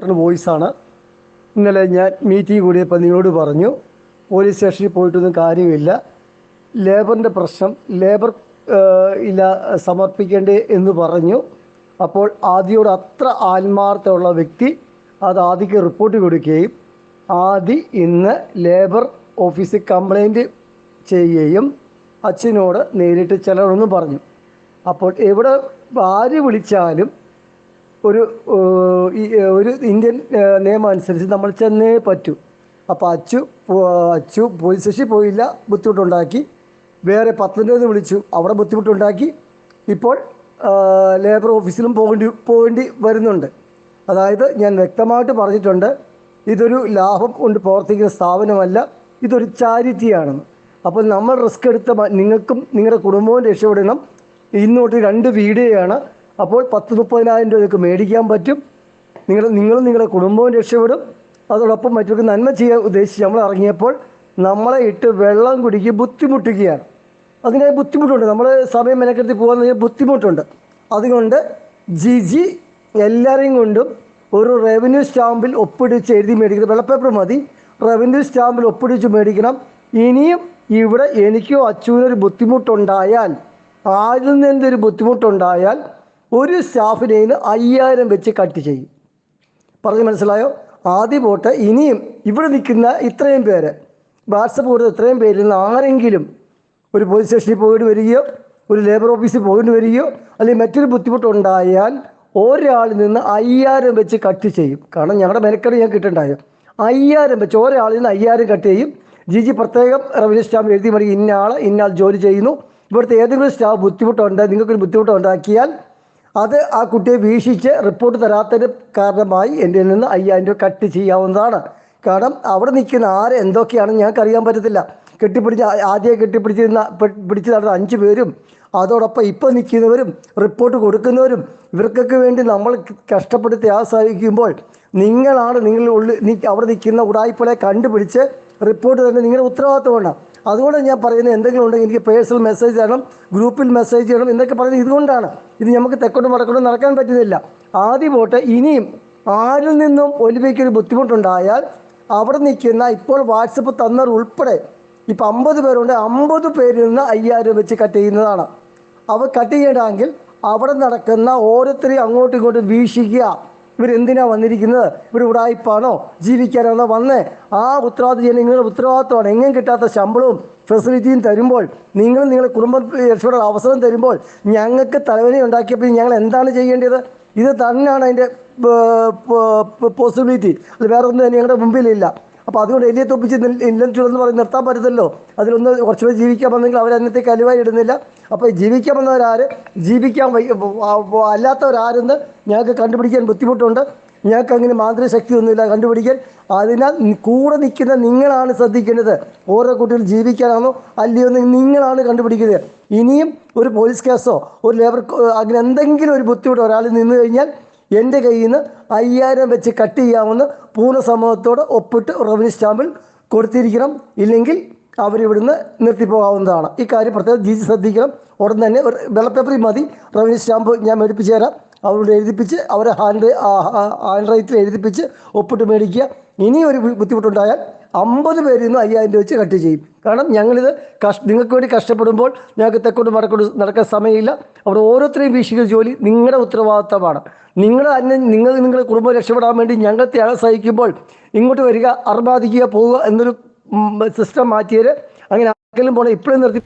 Important വോയിസാണ്. ഇന്നലെ ഞാൻ meeting കൂടിയപ്പോൾ നിങ്ങളോട് പറഞ്ഞു പോലീസ് സ്റ്റേഷനിൽ പോയിട്ടൊന്നും കാര്യമില്ല, ലേബറിൻ്റെ പ്രശ്നം ലേബർ ഇല്ല സമർപ്പിക്കേണ്ടേ എന്ന് പറഞ്ഞു. അപ്പോൾ ആദിയോട് അത്ര ആത്മാർത്ഥമുള്ള വ്യക്തി അത് ആദിക്ക് റിപ്പോർട്ട് കൊടുക്കുകയും ആദി ഇന്ന് ലേബർ ഓഫീസിൽ കംപ്ലൈൻറ്റ് ചെയ്യുകയും അച്ഛനോട് നേരിട്ട് ചെല്ലണമെന്നും പറഞ്ഞു. അപ്പോൾ എവിടെ ആര് വിളിച്ചാലും ഒരു ഇന്ത്യൻ നിയമം അനുസരിച്ച് നമ്മൾ ചെന്നേ പറ്റൂ. അപ്പോൾ അച്ചു പോലീസ് സ്റ്റേഷനിൽ പോയില്ല, ബുദ്ധിമുട്ടുണ്ടാക്കി. വേറെ പത്തനംതിട്ടയിൽ വിളിച്ചു, അവിടെ ബുദ്ധിമുട്ടുണ്ടാക്കി. ഇപ്പോൾ ലേബർ ഓഫീസിലും പോകേണ്ടി വരുന്നുണ്ട്. അതായത് ഞാൻ വ്യക്തമായിട്ട് പറഞ്ഞിട്ടുണ്ട്, ഇതൊരു ലാഭം കൊണ്ട് പ്രവർത്തിക്കുന്ന സ്ഥാപനമല്ല, ഇതൊരു ചാരിറ്റിയാണെന്ന്. അപ്പോൾ നമ്മൾ റിസ്ക് എടുത്ത നിങ്ങൾക്കും നിങ്ങളുടെ കുടുംബവും രക്ഷപ്പെടണം. ഇന്നോട്ട് 2 വീഡിയോയാണ്. അപ്പോൾ 10-30,000 രൂപയ്ക്ക് മേടിക്കാൻ പറ്റും. നിങ്ങളും നിങ്ങളുടെ കുടുംബവും രക്ഷപ്പെടും. അതോടൊപ്പം മറ്റൊരു നന്മ ചെയ്യാൻ ഉദ്ദേശിച്ച് നമ്മൾ ഇറങ്ങിയപ്പോൾ നമ്മളെ ഇട്ട് വെള്ളം കുടിക്കുക ബുദ്ധിമുട്ടുകയാണ്. അതിന് ബുദ്ധിമുട്ടുണ്ട്, നമ്മൾ സമയം മെനക്കെടുത്തി പോകാൻ ബുദ്ധിമുട്ടുണ്ട്. അതുകൊണ്ട് ജിജി എല്ലാവരെയും കൊണ്ടും ഒരു റവന്യൂ സ്റ്റാമ്പിൽ ഒപ്പിടിച്ച് എഴുതി മേടിക്കണം. വെള്ളപ്പേപ്പർ മതി, റവന്യൂ സ്റ്റാമ്പിൽ ഒപ്പിടിച്ച് മേടിക്കണം. ഇനിയും ഇവിടെ എനിക്കോ അച്ഛനൊരു ബുദ്ധിമുട്ടുണ്ടായാൽ, ആരിൽ നിന്നൊരു ബുദ്ധിമുട്ടുണ്ടായാൽ ഒരു സ്റ്റാഫിനെ 5,000 വെച്ച് കട്ട് ചെയ്യും. പറഞ്ഞ് മനസ്സിലായോ? ആദ്യം പോട്ടെ. ഇനിയും ഇവിടെ നിൽക്കുന്ന ഇത്രയും പേര്, വാട്സപ്പ് കൊടുത്ത ഇത്രയും പേരിൽ നിന്ന് ആരെങ്കിലും ഒരു പോലീസ് സ്റ്റേഷനിൽ പോയിട്ട് വരികയോ ഒരു ലേബർ ഓഫീസിൽ പോയിട്ട് വരികയോ അല്ലെങ്കിൽ മറ്റൊരു ബുദ്ധിമുട്ടുണ്ടായാൽ ഒരാളിൽ നിന്ന് 5,000 വെച്ച് കട്ട് ചെയ്യും. കാരണം ഞങ്ങളുടെ മെനക്കടി ഞാൻ കിട്ടുണ്ടായോ 5,000 വെച്ച് ഒരാളിൽ നിന്ന് 5,000 കട്ട് ചെയ്യും. ജിജി പ്രത്യേകം റവന്യൂ സ്റ്റാമ്പിൽ എഴുതി മതി ഇന്നാൾ ജോലി ചെയ്യുന്നു. ഇവിടുത്തെ ഏതെങ്കിലും സ്റ്റാഫ് ബുദ്ധിമുട്ടുണ്ട്, നിങ്ങൾക്കൊരു ബുദ്ധിമുട്ടുണ്ടാക്കിയാൽ അത് ആ കുട്ടിയെ വീക്ഷിച്ച് റിപ്പോർട്ട് തരാത്തതിന് കാരണമായി എൻ്റെ നിന്ന് 5,000 രൂപ കട്ട് ചെയ്യാവുന്നതാണ്. കാരണം അവിടെ നിൽക്കുന്ന എന്തൊക്കെയാണെന്ന് ഞങ്ങൾക്ക് അറിയാൻ പറ്റത്തില്ല. ആദ്യം പിടിച്ച് നടന്ന 5 പേരും അതോടൊപ്പം ഇപ്പോൾ നിൽക്കുന്നവരും റിപ്പോർട്ട് കൊടുക്കുന്നവരും ഇവർക്കൊക്കെ വേണ്ടി നമ്മൾ കഷ്ടപ്പെടുത്തി സഹിക്കുമ്പോൾ നിങ്ങളാണ് അവിടെ നിൽക്കുന്ന ഉടായ്പകളെ കണ്ടുപിടിച്ച് റിപ്പോർട്ട് തന്നെ നിങ്ങളുടെ ഉത്തരവാദിത്വമാണ്. അതുകൊണ്ട് ഞാൻ പറയുന്നത് എന്തെങ്കിലും ഉണ്ടെങ്കിൽ എനിക്ക് പേഴ്സണൽ മെസ്സേജ് തരണം, ഗ്രൂപ്പിൽ മെസ്സേജ് ചെയ്യണം എന്നൊക്കെ പറയുന്നത് ഇതുകൊണ്ടാണ്. ഇത് നമുക്ക് തെക്കോട്ടും വടക്കോട്ടും നടക്കാൻ പറ്റുന്നില്ല. ആദ്യം പോട്ടെ. ഇനിയും ആരിൽ നിന്നും ഒലിവയ്ക്കൊരു ബുദ്ധിമുട്ടുണ്ടായാൽ അവിടെ നിൽക്കുന്ന ഇപ്പോൾ വാട്സപ്പ് തന്നവർ ഉൾപ്പെടെ ഇപ്പോൾ 50 പേരുണ്ട്, 50 പേരിൽ നിന്ന് 5,000 വെച്ച് കട്ട് ചെയ്യുന്നതാണ്. അവർ കട്ട് ചെയ്യണമെങ്കിൽ അവിടെ നടക്കുന്ന ഓരോരുത്തരെയും അങ്ങോട്ടും ഇങ്ങോട്ടും വീക്ഷിക്കുക. ഇവരെന്തിനാണ് വന്നിരിക്കുന്നത്, ഇവർ ഉടായിപ്പാണോ ജീവിക്കാനാണോ വന്നേ? ആ ഉത്തരവാദിത്വം നിങ്ങളുടെ ഉത്തരവാദിത്വമാണ്. എങ്ങും കിട്ടാത്ത ശമ്പളവും ഫെസിലിറ്റിയും തരുമ്പോൾ, നിങ്ങളുടെ കുടുംബം രക്ഷപ്പെടാൻ അവസരം തരുമ്പോൾ ഞങ്ങൾക്ക് തലവേദന ഉണ്ടാക്കിയപ്പോൾ ഞങ്ങൾ എന്താണ് ചെയ്യേണ്ടത്? ഇത് തന്നെയാണ് അതിൻ്റെ പോസിബിലിറ്റി. അത് വേറെ ഒന്നും ഞങ്ങളുടെ മുമ്പിലില്ല. അപ്പോൾ അതുകൊണ്ട് എലിയെ തൊപ്പിച്ച് ഇല്ലെന്ന് പറഞ്ഞ് നിർത്താൻ പറ്റത്തില്ലോ. അതിലൊന്ന് കുറച്ച് പേര് ജീവിക്കാൻ വന്നെങ്കിൽ അവരന്നത്തേക്ക് അലുവായി ഇടുന്നില്ല. അപ്പോൾ ജീവിക്കാൻ വന്നവരാര്, അല്ലാത്തവരാരെന്ന് ഞങ്ങൾക്ക് കണ്ടുപിടിക്കാൻ ബുദ്ധിമുട്ടുണ്ട്. ഞങ്ങൾക്ക് അങ്ങനെ മാന്ത്രിക ശക്തിയൊന്നുമില്ല കണ്ടുപിടിക്കാൻ. അതിനാൽ കൂടെ നിൽക്കുന്ന നിങ്ങളാണ് ശ്രദ്ധിക്കേണ്ടത്. ഓരോ കുട്ടികൾ ജീവിക്കാനാണോ അല്ലയോ എന്ന് നിങ്ങളാണ് കണ്ടുപിടിക്കുന്നത്. ഇനിയും ഒരു പോലീസ് കേസോ ഒരു ലേബർ അങ്ങനെ എന്തെങ്കിലും ഒരു ബുദ്ധിമുട്ട് ഒരാളിൽ നിന്ന് കഴിഞ്ഞാൽ എൻ്റെ കയ്യിൽ നിന്ന് 5,000 വെച്ച് കട്ട് ചെയ്യാമെന്ന് പൂർണ്ണ സമ്മതത്തോടെ ഒപ്പിട്ട് റവന്യൂ സ്റ്റാമ്പിൽ കൊടുത്തിരിക്കണം. ഇല്ലെങ്കിൽ അവരിവിടുന്ന് നിർത്തിപ്പോകാവുന്നതാണ്. ഈ കാര്യം പ്രത്യേകം ജിജി ശ്രദ്ധിക്കണം. ഉടൻ തന്നെ ഒരു വെള്ളപ്പേപ്പറിൽ മതി, റവന്യൂ സ്റ്റാമ്പ് ഞാൻ മേടിപ്പിച്ച് തരാം. അവരോട് എഴുതിപ്പിച്ച് അവരെ ഹാൻഡ് റൈറ്റിൽ എഴുതിപ്പിച്ച് ഒപ്പിട്ട് മേടിക്കുക. ഇനി ഒരു ബുദ്ധിമുട്ടുണ്ടായാൽ 50 പേരിൽ നിന്ന് 5,000 രൂപ വെച്ച് കട്ട് ചെയ്യും. കാരണം ഞങ്ങളിത് നിങ്ങൾക്ക് വേണ്ടി കഷ്ടപ്പെടുമ്പോൾ ഞങ്ങൾക്ക് തെക്കോട്ട് വടക്കോട്ട് നടക്കാൻ സമയമില്ല. അവിടെ ഓരോരുത്തരെയും വീക്ഷിക്കുന്ന ജോലി നിങ്ങളുടെ ഉത്തരവാദിത്തമാണ്. നിങ്ങളുടെ കുടുംബം രക്ഷപ്പെടാൻ വേണ്ടി ഞങ്ങൾ ത്യാഗം സഹിക്കുമ്പോൾ ഇങ്ങോട്ട് വരിക, അർമാദിക്കുക, പോവുക എന്നൊരു സിസ്റ്റം മാറ്റിയത്. അങ്ങനെ ആർക്കെങ്കിലും പോകണം ഇപ്പോഴും നിർത്തി